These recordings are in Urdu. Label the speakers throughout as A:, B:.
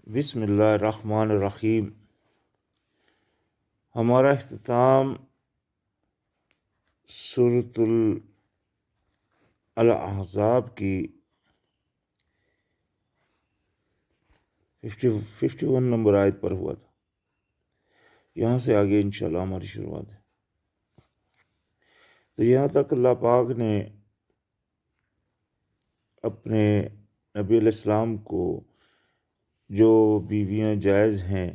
A: بسم اللہ الرحمن الرحیم۔ ہمارا اختتام سورۃ الاحزاب کی 51 نمبر آیت پر ہوا تھا۔ یہاں سے آگے انشاءاللہ ہماری شروعات ہے۔ تو یہاں تک اللہ پاک نے اپنے نبی علیہ السلام کو جو بیویاں جائز ہیں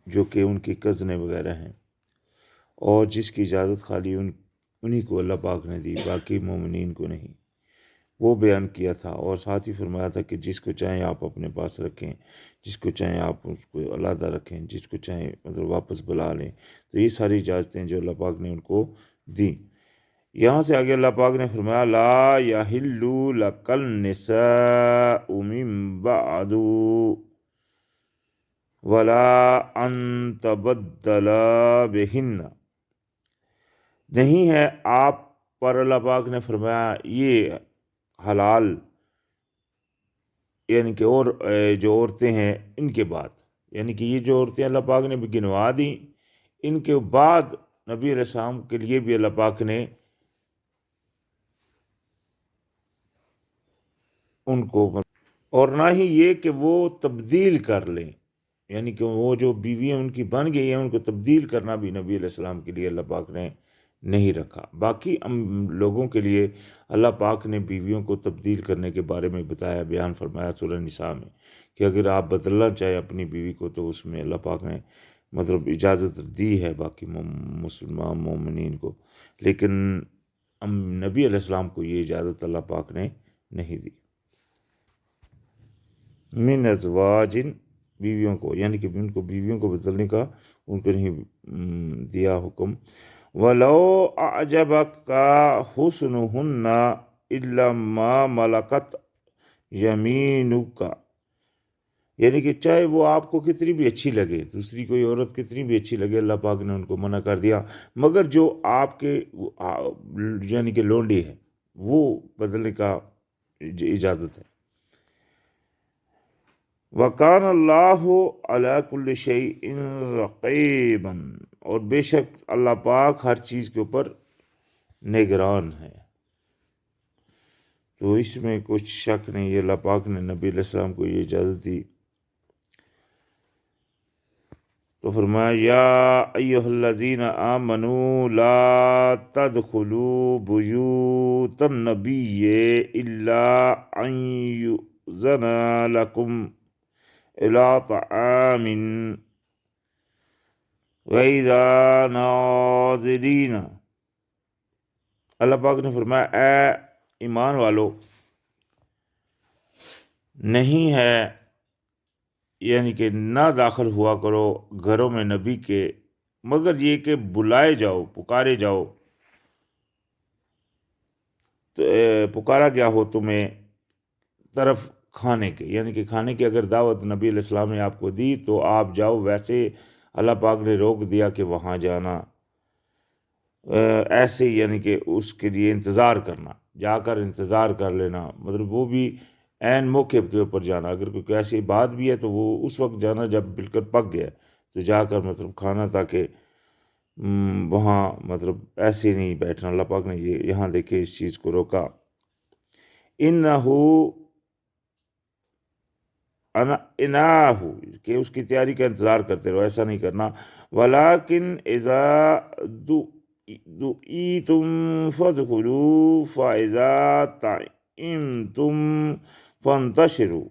A: جو کہ ان کی کزنیں وغیرہ ہیں اور جس کی اجازت خالی انہی کو اللہ پاک نے دی، باقی مومنین کو نہیں، وہ بیان کیا تھا۔ اور ساتھ ہی فرمایا تھا کہ جس کو چاہیں آپ اپنے پاس رکھیں، جس کو چاہیں آپ اس کو علیحدہ رکھیں، جس کو چاہیں واپس بلا لیں۔ تو یہ ساری اجازتیں جو اللہ پاک نے ان کو دی۔ یہاں سے آگے اللہ پاک نے فرمایا لا یحل لک النساء من بعد ولا ان تبدل بہن، نہیں ہے آپ پر، اللہ پاک نے فرمایا یہ حلال، یعنی کہ اور جو عورتیں ہیں ان کے بعد، یعنی کہ یہ جو عورتیں اللہ پاک نے بھی گنوا دیں، ان کے بعد نبی علیہ السلام کے لیے بھی اللہ پاک نے ان کو، اور نہ ہی یہ کہ وہ تبدیل کر لیں، یعنی کہ وہ جو بیویاں ان کی بن گئی ہیں ان کو تبدیل کرنا بھی نبی علیہ السلام کے لیے اللہ پاک نے نہیں رکھا۔ باقی لوگوں کے لیے اللہ پاک نے بیویوں کو تبدیل کرنے کے بارے میں بتایا، بیان فرمایا سورہ نساء میں کہ اگر آپ بدلنا چاہیں اپنی بیوی کو تو اس میں اللہ پاک نے اجازت دی ہے باقی مسلمان مومنین کو، لیکن نبی علیہ السلام کو یہ اجازت اللہ پاک نے نہیں دی۔ من ازواجن، بیویوں کو، یعنی کہ ان کو بیویوں کو بدلنے کا ان کو نہیں دیا حکم۔ وَلَوْ أَعْجَبَكَ حُسْنُهُنَّ إِلَّا مَا مَلَكَتْ يَمِينُكَ، یعنی کہ چاہے وہ آپ کو کتنی بھی اچھی لگے، دوسری کوئی عورت کتنی بھی اچھی لگے، اللہ پاک نے ان کو منع کر دیا، مگر جو آپ کے یعنی کہ لونڈی ہے وہ بدلنے کا اجازت ہے۔ وَكَانَ اللَّهُ عَلَىٰ كُلِّ شَيْءٍ رَقِيبًا، اور بے شک اللہ پاک ہر چیز کے اوپر نگران ہے۔ تو اس میں کچھ شک نہیں ہے، اللہ پاک نے نبی علیہ السلام کو یہ اجازت دی۔ تو فرمایا یا ایھا الذین آمنوا لا تدخلوا بیوت النبی الا ان یؤذن لکم الی طعام غیر ناظرین، اللہ پاک نے فرمایا اے ایمان والو، نہیں ہے یعنی کہ نہ داخل ہوا کرو گھروں میں نبی کے مگر یہ کہ بلائے جاؤ، پکارے جاؤ، تو پکارا گیا ہو تمہیں طرف کھانے کے، یعنی کہ کھانے کی اگر دعوت نبی علیہ السلام نے آپ کو دی تو آپ جاؤ، ویسے اللہ پاک نے روک دیا کہ وہاں جانا، ایسے یعنی کہ اس کے لیے انتظار کرنا، جا کر انتظار کر لینا، وہ بھی عین موقع کے اوپر جانا، اگر کوئی ایسی بات بھی ہے تو وہ اس وقت جانا جب بالکل پک گیا تو جا کر کھانا، تاکہ وہاں ایسے نہیں بیٹھنا۔ اللہ پاک نے یہاں دیکھے اس چیز کو روکا۔ انہو کہ اس کی تیاری کا انتظار کرتے رہو، ایسا نہیں کرنا۔ ولیکن اذا دعیتم فادخلوا فاذا طعمتم فانتشروا،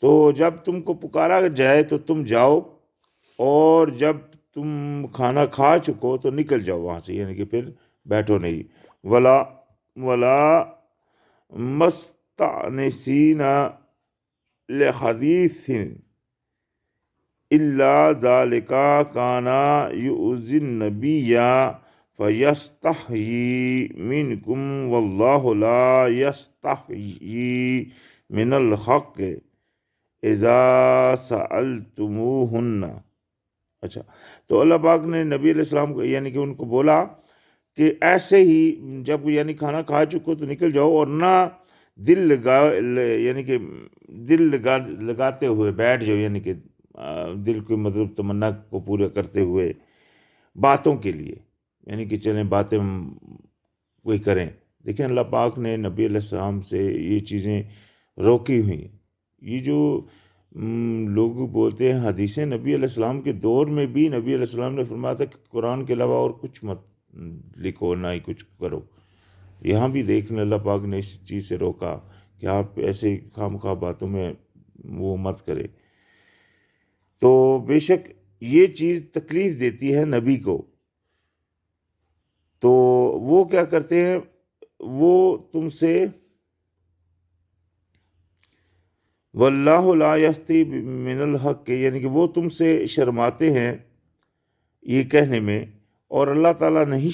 A: تو جب تم کو پکارا جائے تو تم جاؤ، اور جب تم کھانا کھا چکو تو نکل جاؤ وہاں سے، یعنی کہ پھر بیٹھو نہیں۔ ولا مستأنسین لحدیث الا ذلک کان یؤذی النبی فیستحیی منکم واللہ لا یستحیی من الحق اذا سألتموہن۔ اچھا، تو اللہ پاک نے نبی علیہ السلام کو یعنی کہ ان کو بولا کہ ایسے ہی جب یعنی کھانا کھا چکو تو نکل جاؤ، اور نہ دل لگا یعنی کہ دل لگاتے ہوئے بیٹھ جاؤ، یعنی کہ دل کو مطلب تمنا کو پورا کرتے ہوئے باتوں کے لیے، یعنی کہ چلیں باتیں کوئی کریں۔ دیکھیں اللہ پاک نے نبی علیہ السلام سے یہ چیزیں روکی ہوئی ہیں۔ یہ جو لوگ بولتے ہیں حدیثیں، نبی علیہ السلام کے دور میں بھی نبی علیہ السلام نے فرمایا تھا کہ قرآن کے علاوہ اور کچھ مت لکھو، نہ ہی کچھ کرو۔ یہاں بھی دیکھنے اللہ پاک نے اس چیز سے روکا کہ آپ ایسے خام خواہ باتوں میں وہ مت کرے۔ تو بے شک یہ چیز تکلیف دیتی ہے نبی کو، تو وہ کیا کرتے ہیں، وہ تم سے واللہ لا یستی من الحق، یعنی کہ وہ تم سے شرماتے ہیں یہ کہنے میں، اور اللہ تعالیٰ نہیں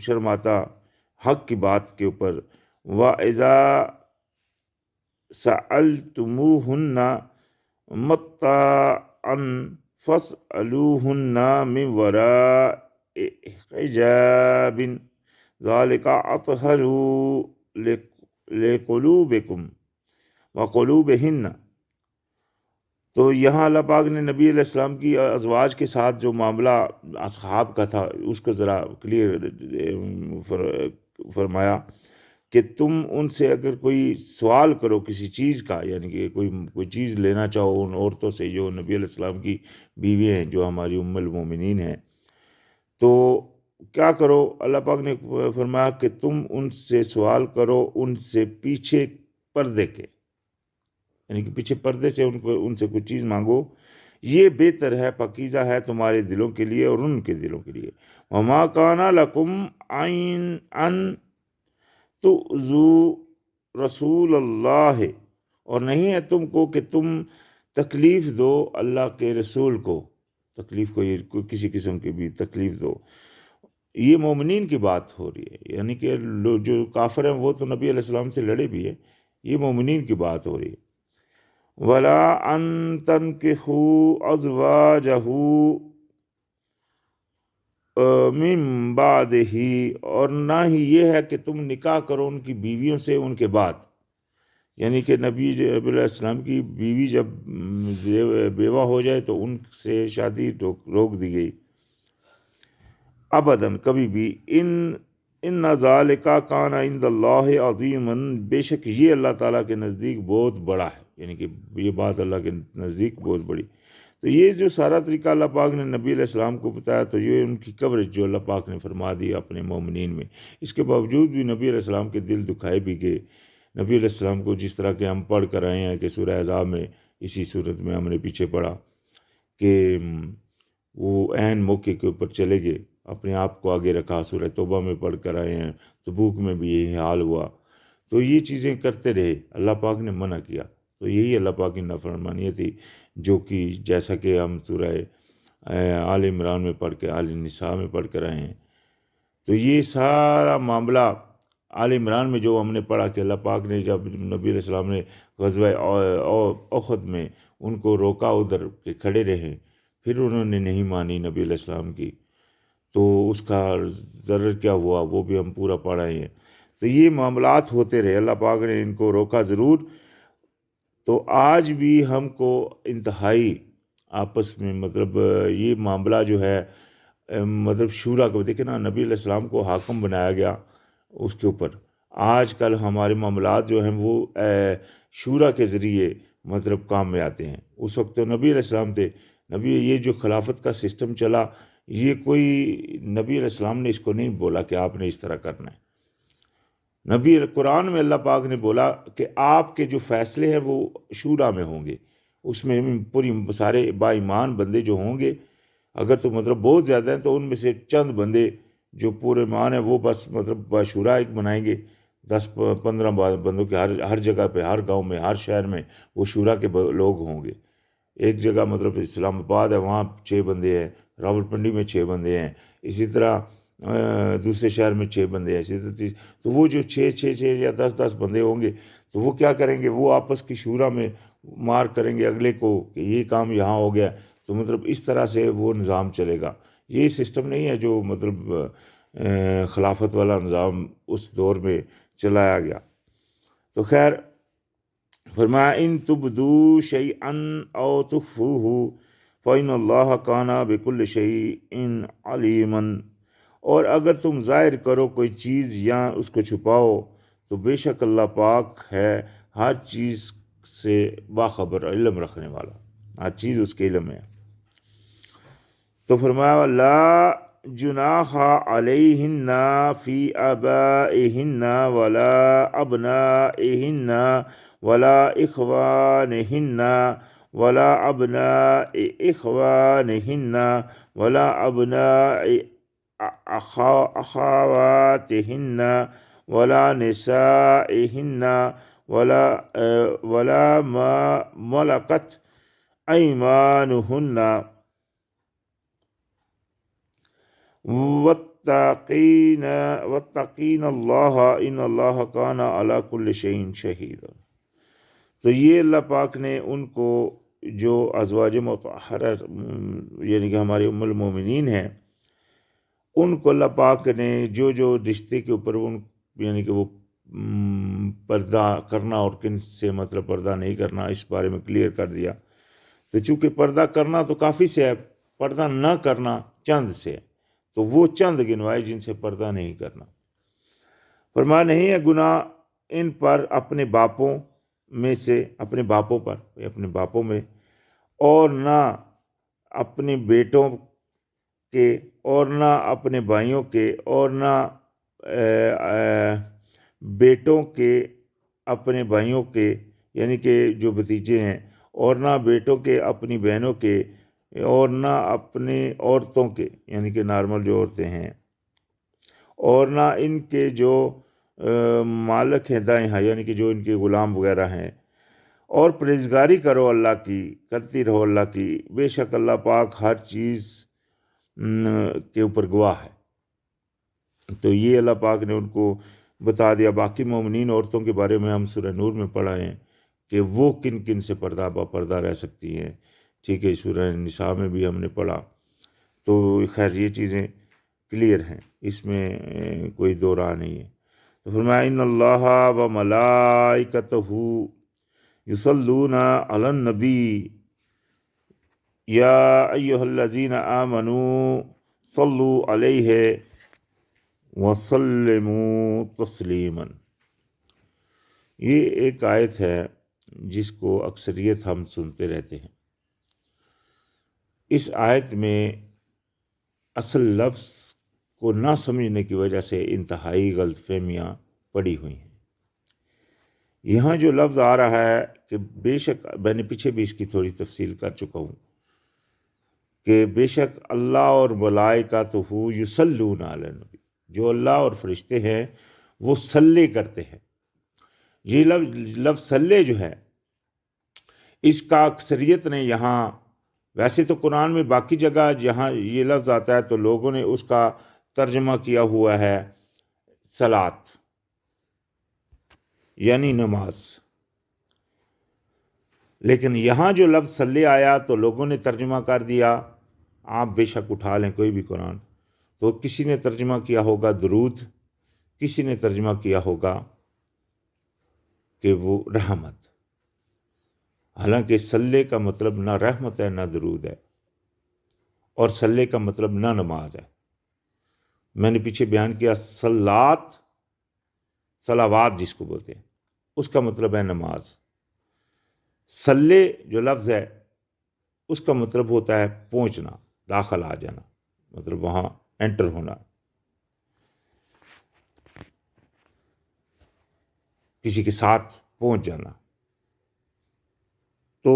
A: شرماتا حق کی بات کے اوپر۔ وَإِذَا سَأَلْتُمُوهُنَّ مَتَاعًا فَاسْأَلُوهُنَّ مِنْ وَرَاءِ حِجَابٍ ذَلِكَ أَطْهَرُ لِقُلُوبِكُمْ وَقُلُوبِهِنَّ۔ تو یہاں اللہ پاک نے نبی علیہ السلام کی ازواج کے ساتھ جو معاملہ اصحاب کا تھا اس کو ذرا کلیئر فرمایا کہ تم ان سے اگر کوئی سوال کرو کسی چیز کا، یعنی کہ کوئی چیز لینا چاہو ان عورتوں سے جو نبی علیہ السلام کی بیوی ہیں، جو ہماری ام المومنین ہیں، تو کیا کرو؟ اللہ پاک نے فرمایا کہ تم ان سے سوال کرو ان سے پیچھے پردے کے، یعنی کہ پیچھے پردے سے ان سے کوئی چیز مانگو، یہ بہتر ہے، پاکیزہ ہے تمہارے دلوں کے لیے اور ان کے دلوں کے لیے۔ وما کان لکم ان تؤذوا رسول اللہ، اور نہیں ہے تم کو کہ تم تکلیف دو اللہ کے رسول کو، تکلیف کو کسی قسم کی بھی تکلیف دو۔ یہ مومنین کی بات ہو رہی ہے، یعنی کہ جو کافر ہیں وہ تو نبی علیہ السلام سے لڑے بھی ہیں، یہ مومنین کی بات ہو رہی ہے۔ وَلَا أَن تَنكِحُوا أَزْوَاجَهُ من بعدہ، اور نہ ہی یہ ہے کہ تم نکاح کرو ان کی بیویوں سے ان کے بعد، یعنی کہ نبی علیہ السلام کی بیوی جب بیوہ ہو جائے تو ان سے شادی روک دی گئی ابداً، کبھی بھی۔ ان ذالک کان عند اللہ عظیما، بے شک یہ اللہ تعالیٰ کے نزدیک بہت بڑا ہے، یعنی کہ یہ بات اللہ کے نزدیک بہت بڑی۔ تو یہ جو سارا طریقہ اللہ پاک نے نبی علیہ السلام کو بتایا، تو یہ ان کی کوریج جو اللہ پاک نے فرما دی اپنے مومنین میں، اس کے باوجود بھی نبی علیہ السلام کے دل دکھائے بھی گئے۔ نبی علیہ السلام کو جس طرح کہ ہم پڑھ کر آئے ہیں کہ سورہ احزاب میں، اسی صورت میں ہم نے پیچھے پڑھا کہ وہ عین موقع کے اوپر چلے گئے، اپنے آپ کو آگے رکھا، سورہ توبہ میں پڑھ کر آئے ہیں، تبوک میں بھی یہی حال ہوا۔ تو یہ چیزیں کرتے رہے، اللہ پاک نے منع کیا، تو یہی اللہ پاک کی نافرمانی تھی، جو کہ جیسا کہ ہم سورہ آل عمران میں پڑھ کے، آل نساء میں پڑھ کر آئے ہیں۔ تو یہ سارا معاملہ آل عمران میں جو ہم نے پڑھا کہ اللہ پاک نے جب نبی علیہ السلام نے غزوہ احد میں ان کو روکا ادھر کہ کھڑے رہیں، پھر انہوں نے نہیں مانی نبی علیہ السلام کی، تو اس کا ضرر کیا ہوا وہ بھی ہم پورا پڑھ آئے ہیں۔ تو یہ معاملات ہوتے رہے، اللہ پاک نے ان کو روکا ضرور۔ تو آج بھی ہم کو انتہائی آپس میں مطلب یہ معاملہ جو ہے مطلب شورا کو دیکھیں نا، نبی علیہ السلام کو حاکم بنایا گیا اس کے اوپر۔ آج کل ہمارے معاملات جو ہیں وہ شورا کے ذریعے مطلب کام میں آتے ہیں۔ اس وقت تو نبی علیہ السلام تھے، نبی یہ جو خلافت کا سسٹم چلا، یہ کوئی نبی علیہ السلام نے اس کو نہیں بولا کہ آپ نے اس طرح کرنا ہے۔ نبی قرآن میں اللہ پاک نے بولا کہ آپ کے جو فیصلے ہیں وہ شورا میں ہوں گے، اس میں پوری سارے با ایمان بندے جو ہوں گے، اگر تو مطلب بہت زیادہ ہیں تو ان میں سے چند بندے جو پورے ایمان ہیں وہ بس مطلب باشورا ایک بنائیں گے، 10-15 بندوں کے ہر جگہ پہ، ہر گاؤں میں، ہر شہر میں وہ شورا کے لوگ ہوں گے۔ ایک جگہ مطلب اسلام آباد ہے، وہاں 6 بندے ہیں، راولپنڈی میں 6 بندے ہیں، اسی طرح دوسرے شہر میں 6 بندے ہیں، اسی طرح تو وہ جو 6 یا 10 بندے ہوں گے، تو وہ کیا کریں گے، وہ آپس کی شورا میں مار کریں گے اگلے کو کہ یہ کام یہاں ہو گیا، تو مطلب اس طرح سے وہ نظام چلے گا۔ یہ سسٹم نہیں ہے جو مطلب خلافت والا نظام اس دور میں چلایا گیا۔ تو خیر فرمایا ان تبدو شیئا او تخفوہ فإن اللہ کان بکل شیء علیما، اور اگر تم ظاہر کرو کوئی چیز یا اس کو چھپاؤ تو بے شک اللہ پاک ہے ہر چیز سے باخبر، علم رکھنے والا، ہر چیز اس کے علم ہے۔ تو فرمایا لا جناح علیہن فی آبائہن ولا ابنائہن ولا اخوانہن ولا ابناء اخوانہن ولا ابناء اخواتہن ولا نسائہن ولا ما ملکت ایمانہن واتقین اللہ ان اللہ کان علی کل شیء شہیدا۔ تو یہ اللہ پاک نے ان کو جو ازواج مطہرہ یعنی کہ ہمارے ام المومنین ہیں، ان کو اللہ پاک نے جو جو رشتے کے اوپر ان یعنی کہ وہ پردہ کرنا اور کن سے مطلب پردہ نہیں کرنا، اس بارے میں کلیئر کر دیا۔ تو چونکہ پردہ کرنا تو کافی سے ہے، پردہ نہ کرنا چند سے ہے، تو وہ چند گنوائے جن سے پردہ نہیں کرنا۔ فرمایا نہیں ہے گناہ ان پر اپنے باپوں میں سے، اپنے باپوں پر، اپنے باپوں میں، اور نہ اپنے بیٹوں کے، اور نہ اپنے بھائیوں کے، اور نہ بیٹوں کے اپنے بھائیوں کے یعنی کہ جو بھتیجے ہیں، اور نہ بیٹوں کے اپنی بہنوں کے، اور نہ اپنے عورتوں کے یعنی کہ نارمل جو عورتیں ہیں، اور نہ ان کے جو مالک ہیں دائیں ہاں یعنی کہ جو ان کے غلام وغیرہ ہیں، اور پرہیزگاری کرو اللہ کی، کرتی رہو اللہ کی، بے شک اللہ پاک ہر چیز کے اوپر گواہ ہے۔ تو یہ اللہ پاک نے ان کو بتا دیا۔ باقی مومنین عورتوں کے بارے میں ہم سورہ نور میں پڑھا ہے کہ وہ کن کن سے پردہ با پردہ رہ سکتی ہیں، ٹھیک ہے، سورہ نساء میں بھی ہم نے پڑھا۔ تو خیر یہ چیزیں کلیئر ہیں، اس میں کوئی دو راہ نہیں ہے۔ تو فرمایا ان اللہ و ملائکتہ یصلون علی النبی یا ایہا الذین آمنوا صلوا علیہ وسلموا تسلیما۔ یہ ایک آیت ہے جس کو اکثریت ہم سنتے رہتے ہیں۔ اس آیت میں اصل لفظ کو نہ سمجھنے کی وجہ سے انتہائی غلط فہمیاں پڑی ہوئی ہیں۔ یہاں جو لفظ آ رہا ہے کہ بے شک، میں نے پیچھے بھی اس کی تھوڑی تفصیل کر چکا ہوں کہ بے شک اللہ اور ملائکتہ یصلون علی النبی، جو اللہ اور فرشتے ہیں وہ صلی کرتے ہیں۔ یہ لفظ صلی جو ہے اس کا اکثریت نے یہاں، ویسے تو قرآن میں باقی جگہ جہاں یہ لفظ آتا ہے تو لوگوں نے اس کا ترجمہ کیا ہوا ہے صلاۃ یعنی نماز، لیکن یہاں جو لفظ صلی آیا تو لوگوں نے ترجمہ کر دیا، آپ بے شک اٹھا لیں کوئی بھی قرآن، تو کسی نے ترجمہ کیا ہوگا درود، کسی نے ترجمہ کیا ہوگا کہ وہ رحمت، حالانکہ صلی کا مطلب نہ رحمت ہے نہ درود ہے، اور صلی کا مطلب نہ نماز ہے۔ میں نے پیچھے بیان کیا صلات، صلوات جس کو بولتے ہیں، اس کا مطلب ہے نماز۔ صلی جو لفظ ہے اس کا مطلب ہوتا ہے پہنچنا، داخل آ جانا، مطلب وہاں انٹر ہونا، کسی کے ساتھ پہنچ جانا۔ تو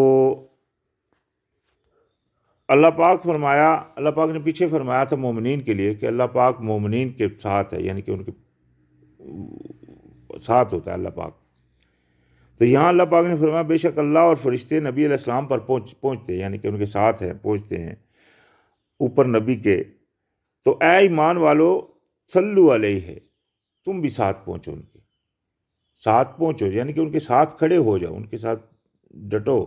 A: اللہ پاک فرمایا، اللہ پاک نے پیچھے فرمایا تھا مومنین کے لیے کہ اللہ پاک مومنین کے ساتھ ہے، یعنی کہ ان کے ساتھ ہوتا ہے اللہ پاک۔ تو یہاں اللہ پاک نے فرمایا بے شک اللہ اور فرشتے نبی علیہ السلام پر پہنچتے ہیں، یعنی کہ ان کے ساتھ ہیں، پہنچتے ہیں اوپر نبی کے۔ تو اے ایمان والو صلو علیہ، تم بھی ساتھ پہنچو، ان کے ساتھ پہنچو، یعنی کہ ان کے ساتھ کھڑے ہو جاؤ، ان کے ساتھ ڈٹو،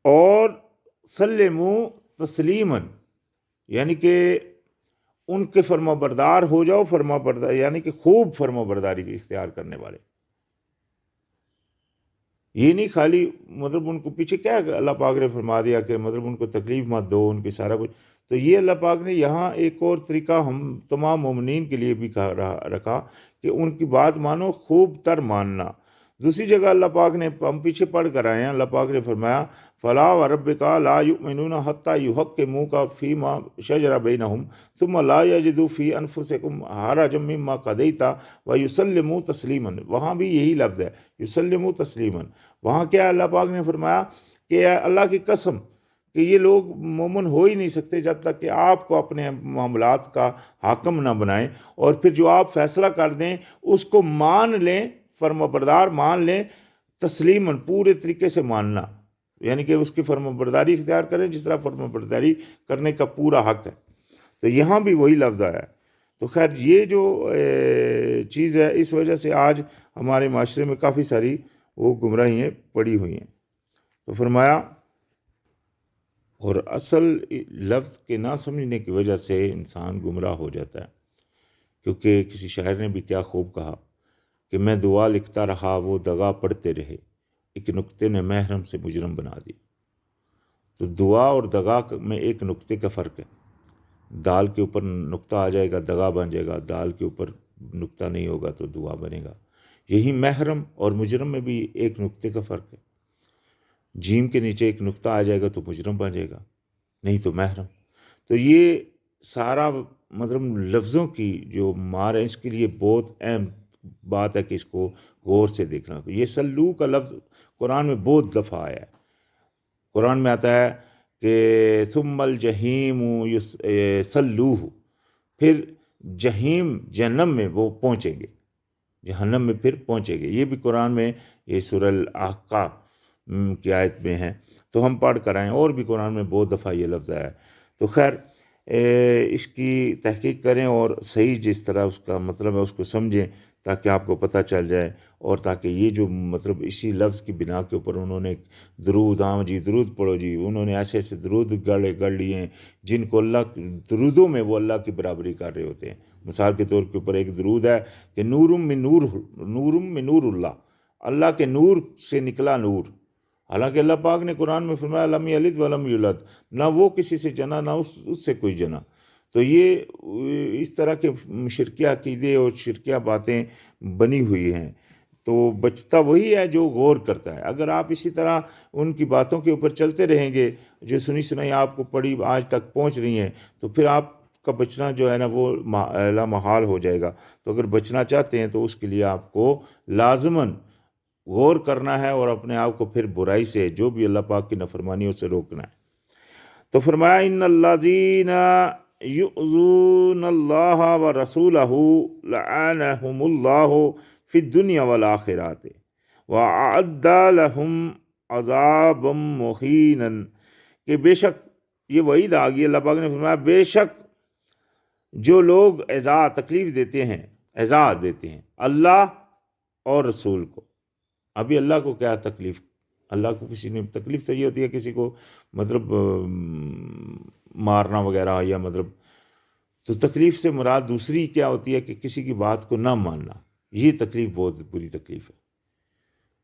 A: اور سلموا تسلیما، یعنی کہ ان کے فرما بردار ہو جاؤ، فرما بردار یعنی کہ خوب فرما برداری اختیار کرنے والے. یہ نہیں خالی مطلب ان کو پیچھے کیا اللہ پاک نے فرما دیا کہ مطلب ان کو تکلیف مت دو، ان کی سارا کچھ. تو یہ اللہ پاک نے یہاں ایک اور طریقہ ہم تمام مومنین کے لیے بھی رکھا کہ ان کی بات مانو، خوب تر ماننا. دوسری جگہ اللہ پاک نے، ہم پیچھے پڑھ کر آئے ہیں، اللہ پاک نے فرمایا فلا وربک لا یؤمنون حتی یحکموک فیما شجر بینہم ثم لا یجدوا فی انفسہم حرجا مما قضیت ویسلموا تسلیما. وہاں بھی یہی لفظ ہے، یسلموا تسلیما. وہاں کیا اللہ پاک نے فرمایا کہ اللہ کی قسم کہ یہ لوگ مومن ہو ہی نہیں سکتے جب تک کہ آپ کو اپنے معاملات کا حاکم نہ بنائیں، اور پھر جو آپ فیصلہ کر دیں اس کو مان لیں، فرما بردار مان لیں، تسلیماً پورے طریقے سے ماننا، یعنی کہ اس کی فرما برداری اختیار کریں جس طرح فرما برداری کرنے کا پورا حق ہے. تو یہاں بھی وہی لفظ آیا ہے. تو خیر یہ جو چیز ہے، اس وجہ سے آج ہمارے معاشرے میں کافی ساری وہ گمراہیاں پڑی ہوئی ہیں. تو فرمایا، اور اصل لفظ کے نہ سمجھنے کی وجہ سے انسان گمراہ ہو جاتا ہے. کیونکہ کسی شاعر نے بھی کیا خوب کہا کہ میں دعا لکھتا رہا وہ دغا پڑھتے رہے، ایک نقطے نے محرم سے مجرم بنا دی. تو دعا اور دغا میں ایک نقطے کا فرق ہے. دال کے اوپر نقطہ آ جائے گا دغا بن جائے گا، دال کے اوپر نقطہ نہیں ہوگا تو دعا بنے گا. یہی محرم اور مجرم میں بھی ایک نقطے کا فرق ہے. جیم کے نیچے ایک نقطہ آ جائے گا تو مجرم بن جائے گا، نہیں تو محرم. تو یہ سارا مطلب لفظوں کی جو مار ہے، اس کے لیے بہت اہم بات ہے کہ اس کو غور سے دیکھنا. یہ سلو کا لفظ قرآن میں بہت دفعہ آیا ہے. قرآن میں آتا ہے کہ ثم الجحیم سلوہ، پھر جہیم جہنم میں وہ پہنچیں گے، جہنم میں پھر پہنچیں گے. یہ بھی قرآن میں، یہ سورہ الاحقاف کی آیت میں ہے. تو ہم پڑھ کر آئیں، اور بھی قرآن میں بہت دفعہ یہ لفظ آیا ہے. تو خیر اس کی تحقیق کریں اور صحیح جس طرح اس کا مطلب ہے اس کو سمجھیں تاکہ آپ کو پتہ چل جائے، اور تاکہ یہ جو مطلب اسی لفظ کی بنا کے اوپر انہوں نے درود، ہاں جی درود پڑھو جی، انہوں نے ایسے ایسے درود گڑھ لیے ہیں جن کو اللہ درودوں میں وہ اللہ کی برابری کر رہے ہوتے ہیں. مثال کے طور کے اوپر ایک درود ہے کہ نورم من نور اللہ، اللہ کے نور سے نکلا نور. حالانکہ اللہ پاک نے قرآن میں فرمایا لم یلد ولم یولد، نہ وہ کسی سے جنا نہ اس سے کوئی جنا. تو یہ اس طرح کے شرکیہ عقیدے اور شرکیہ باتیں بنی ہوئی ہیں. تو بچتا وہی ہے جو غور کرتا ہے. اگر آپ اسی طرح ان کی باتوں کے اوپر چلتے رہیں گے جو سنی سنائی آپ کو پڑھی آج تک پہنچ رہی ہیں، تو پھر آپ کا بچنا جو ہے نا وہ لا محال ہو جائے گا. تو اگر بچنا چاہتے ہیں تو اس کے لیے آپ کو لازماً غور کرنا ہے اور اپنے آپ کو پھر برائی سے، جو بھی اللہ پاک کی نافرمانیوں سے روکنا ہے. تو فرمایا ان الذین یؤذون اللہ ورسولہ لعنہم اللہ فی الدنیا والآخرۃ وأعد لہم عذابا مہینا. کہ بے شک یہ وعید آ گئی، اللہ پاک نے فرمایا بے شک جو لوگ ایذا تکلیف دیتے ہیں، ایذا دیتے ہیں اللہ اور رسول کو. ابھی اللہ کو کیا تکلیف؟ اللہ کو کسی نے تکلیف صحیح ہوتی ہے کسی کو مطلب مارنا وغیرہ، یا مطلب تو تکلیف سے مراد دوسری کیا ہوتی ہے کہ کسی کی بات کو نہ ماننا. یہ تکلیف بہت بری تکلیف ہے.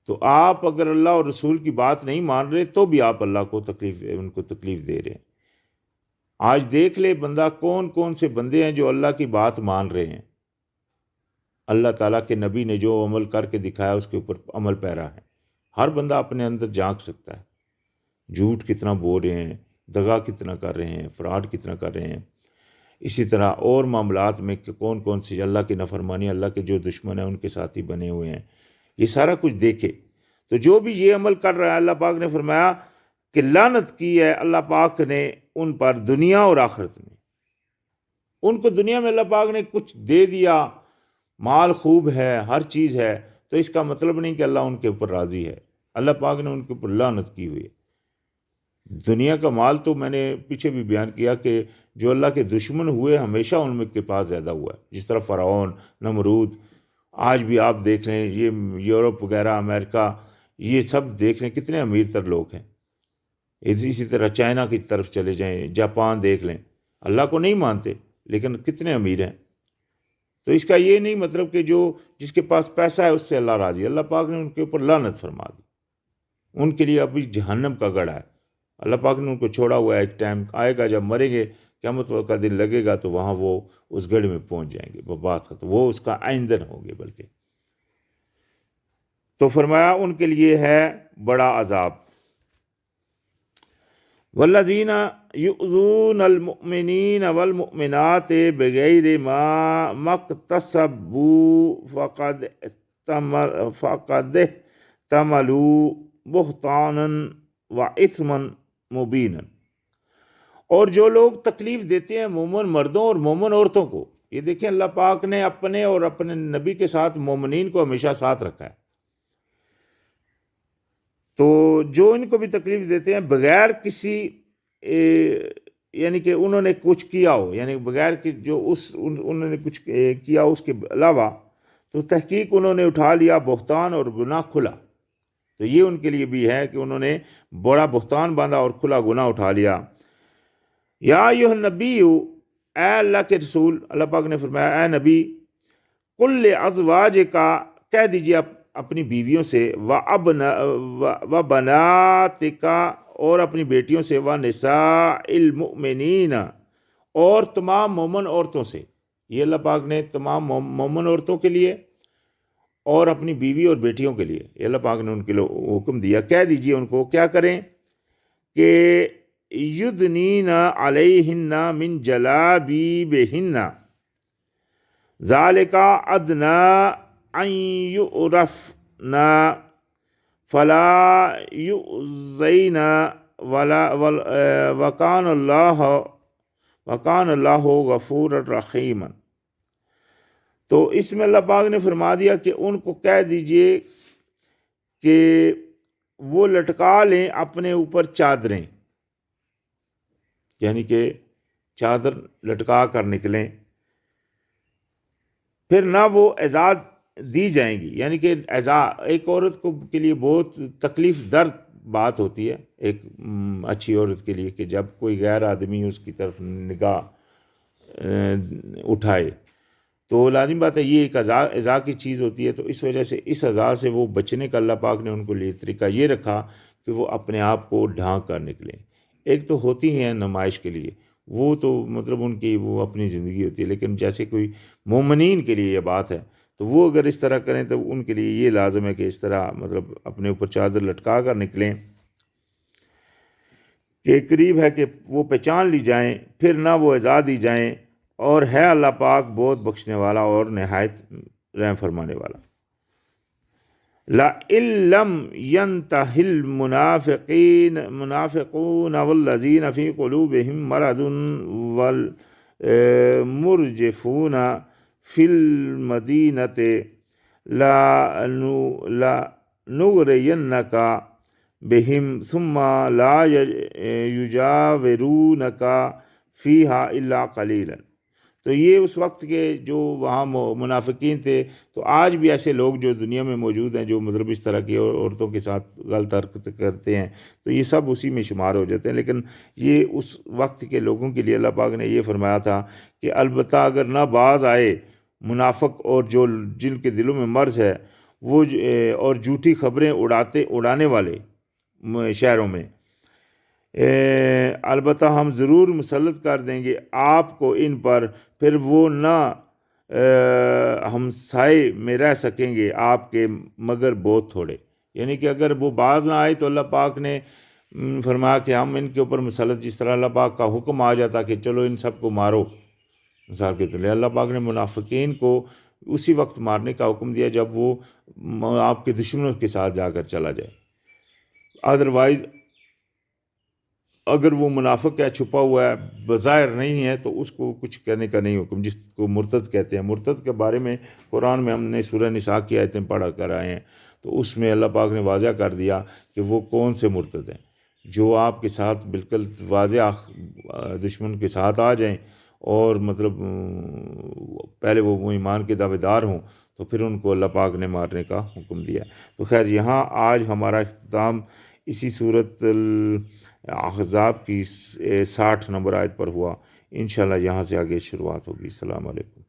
A: تو آپ اگر اللہ اور رسول کی بات نہیں مان رہے تو بھی آپ اللہ کو تکلیف، ان کو تکلیف دے رہے ہیں. آج دیکھ لے بندہ کون کون سے بندے ہیں جو اللہ کی بات مان رہے ہیں، اللہ تعالیٰ کے نبی نے جو عمل کر کے دکھایا اس کے اوپر عمل پیرا ہے. ہر بندہ اپنے اندر جھانک سکتا ہے، جھوٹ کتنا بول رہے ہیں، دغا کتنا کر رہے ہیں، فراڈ کتنا کر رہے ہیں. اسی طرح اور معاملات میں کہ کون کون سی اللہ کی نافرمانی، اللہ کے جو دشمن ہیں ان کے ساتھی بنے ہوئے ہیں، یہ سارا کچھ دیکھے. تو جو بھی یہ عمل کر رہا ہے، اللہ پاک نے فرمایا کہ لعنت کی ہے اللہ پاک نے ان پر دنیا اور آخرت میں. ان کو دنیا میں اللہ پاک نے کچھ دے دیا، مال خوب ہے، ہر چیز ہے، تو اس کا مطلب نہیں کہ اللہ ان کے اوپر راضی ہے. اللہ پاک نے ان کے اوپر لعنت کی ہوئی ہے. دنیا کا مال تو میں نے پیچھے بھی بیان کیا کہ جو اللہ کے دشمن ہوئے ہمیشہ ان کے پاس زیادہ ہوا ہے، جس طرح فرعون، نمرود. آج بھی آپ دیکھ لیں یہ یورپ وغیرہ، امریکہ، یہ سب دیکھ لیں کتنے امیر تر لوگ ہیں. اسی طرح چائنا کی طرف چلے جائیں، جاپان دیکھ لیں، اللہ کو نہیں مانتے لیکن کتنے امیر ہیں؟ تو اس کا یہ نہیں مطلب کہ جس کے پاس پیسہ ہے اس سے اللہ راضی. اللہ پاک نے ان کے اوپر لعنت فرما دی. ان کے لیے ابھی جہنم کا گڑھ ہے. اللہ پاک نے ان کو چھوڑا ہوا ہے. ایک ٹائم آئے گا جب مریں گے، قیامت کا دن لگے گا تو وہاں وہ اس گڑھ میں پہنچ جائیں گے. وہ بات ختم، وہ اس کا ایندھن ہوں گے. بلکہ تو فرمایا ان کے لیے ہے بڑا عذاب. والذین یؤذون المؤمنین والمؤمنات بغیر ما اکتسبوا فقد احتملوا بہتانا واثما مبینا. اور جو لوگ تکلیف دیتے ہیں مومن مردوں اور مومن عورتوں کو، یہ دیکھیں اللہ پاک نے اپنے اور اپنے نبی کے ساتھ مومنین کو ہمیشہ ساتھ رکھا ہے. تو جو ان کو بھی تکلیف دیتے ہیں بغیر کسی یعنی کہ انہوں نے کچھ کیا ہو، یعنی بغیر انہوں نے کچھ کیا اس کے علاوہ، تو تحقیق انہوں نے اٹھا لیا بہتان اور گناہ کھلا. تو یہ ان کے لیے بھی ہے کہ انہوں نے بڑا بہتان باندھا اور کھلا گناہ اٹھا لیا. یا ایھا النبی، اے اللہ کے رسول، اللہ پاک نے فرمایا اے نبی، کل ازواج کا کہہ دیجیے اپنی بیویوں سے، و بنات کا اور اپنی بیٹیوں سے، و نساء المؤمنین اور تمام مومن عورتوں سے. یہ اللہ پاک نے تمام مومن عورتوں کے لیے اور اپنی بیوی اور بیٹیوں کے لیے یہ اللہ پاک نے ان کے لیے حکم دیا. کہہ دیجئے ان کو کیا کریں کہ یدنین علیہن من جلابیبہن ذالک ادنی ان یعرفن فلا یؤذین وکان اللہ غفور الرحیم. تو اس میں اللہ پاک نے فرما دیا کہ ان کو کہہ دیجئے کہ وہ لٹکا لیں اپنے اوپر چادریں، یعنی کہ چادر لٹکا کر نکلیں، پھر نہ وہ اذا دی جائیں گی. یعنی کہ اذا ایک عورت کے لیے بہت تکلیف درد بات ہوتی ہے، ایک اچھی عورت کے لیے، کہ جب کوئی غیر آدمی اس کی طرف نگاہ اٹھائے تو لازم بات ہے یہ ایک اذا کی چیز ہوتی ہے. تو اس وجہ سے اس اذا سے وہ بچنے کا اللہ پاک نے ان کو لیے طریقہ یہ رکھا کہ وہ اپنے آپ کو ڈھانک کر نکلیں. ایک تو ہوتی ہیں نمائش کے لیے، وہ تو مطلب ان کی وہ اپنی زندگی ہوتی ہے، لیکن جیسے کوئی مومنین کے لیے یہ بات ہے تو وہ اگر اس طرح کریں تو ان کے لیے یہ لازم ہے کہ اس طرح مطلب اپنے اوپر چادر لٹکا کر نکلیں کہ قریب ہے کہ وہ پہچان لی جائیں، پھر نہ وہ اذا دی جائیں. اور ہے اللہ پاک بہت بخشنے والا اور نہایت رحم فرمانے والا. لَئِن لَّمْ يَنْتَهِ الْمُنَافِقُونَ وَالَّذِينَ فِي قُلُوبِهِم مَّرَضٌ وَالْمُرْجِفُونَ فِي الْمَدِينَةِ لَنُغْرِيَنَّكَ بِهِمْ ثُمَّ لَا يُجَاوِرُونَكَ فِيهَا إِلَّا قَلِيلًا. تو یہ اس وقت کے جو وہاں منافقین تھے. تو آج بھی ایسے لوگ جو دنیا میں موجود ہیں جو مطلب اس طرح کی عورتوں کے ساتھ غلط حرکت کرتے ہیں، تو یہ سب اسی میں شمار ہو جاتے ہیں. لیکن یہ اس وقت کے لوگوں کے لیے اللہ پاک نے یہ فرمایا تھا کہ البتہ اگر نہ باز آئے منافق اور جن کے دلوں میں مرض ہے وہ اور جھوٹی خبریں اڑانے والے شہروں میں، البتہ ہم ضرور مسلط کر دیں گے آپ کو ان پر، پھر وہ نہ ہم سائے میں رہ سکیں گے آپ کے مگر بہت تھوڑے. یعنی کہ اگر وہ باز نہ آئے تو اللہ پاک نے فرمایا کہ ہم ان کے اوپر مسلط، جس طرح اللہ پاک کا حکم آ جاتا کہ چلو ان سب کو مارو مثال کے طور پر، اللہ پاک نے منافقین کو اسی وقت مارنے کا حکم دیا جب وہ آپ کے دشمنوں کے ساتھ جا کر چلا جائے. ادروائز اگر وہ منافق ہے، چھپا ہوا ہے، بظاہر نہیں ہے، تو اس کو کچھ کرنے کا نہیں حکم، جس کو مرتد کہتے ہیں. مرتد کے بارے میں قرآن میں ہم نے سورہ نساء کی آیتیں پڑھا کر آئے ہیں، تو اس میں اللہ پاک نے واضح کر دیا کہ وہ کون سے مرتد ہیں جو آپ کے ساتھ بالکل واضح دشمن کے ساتھ آ جائیں اور مطلب پہلے وہ ایمان کے دعوے دار ہوں، تو پھر ان کو اللہ پاک نے مارنے کا حکم دیا. تو خیر یہاں آج ہمارا اختتام اسی صورت احزاب کی 60 نمبر آیت پر ہوا. انشاءاللہ یہاں سے آگے شروعات ہوگی۔ السلام علیکم۔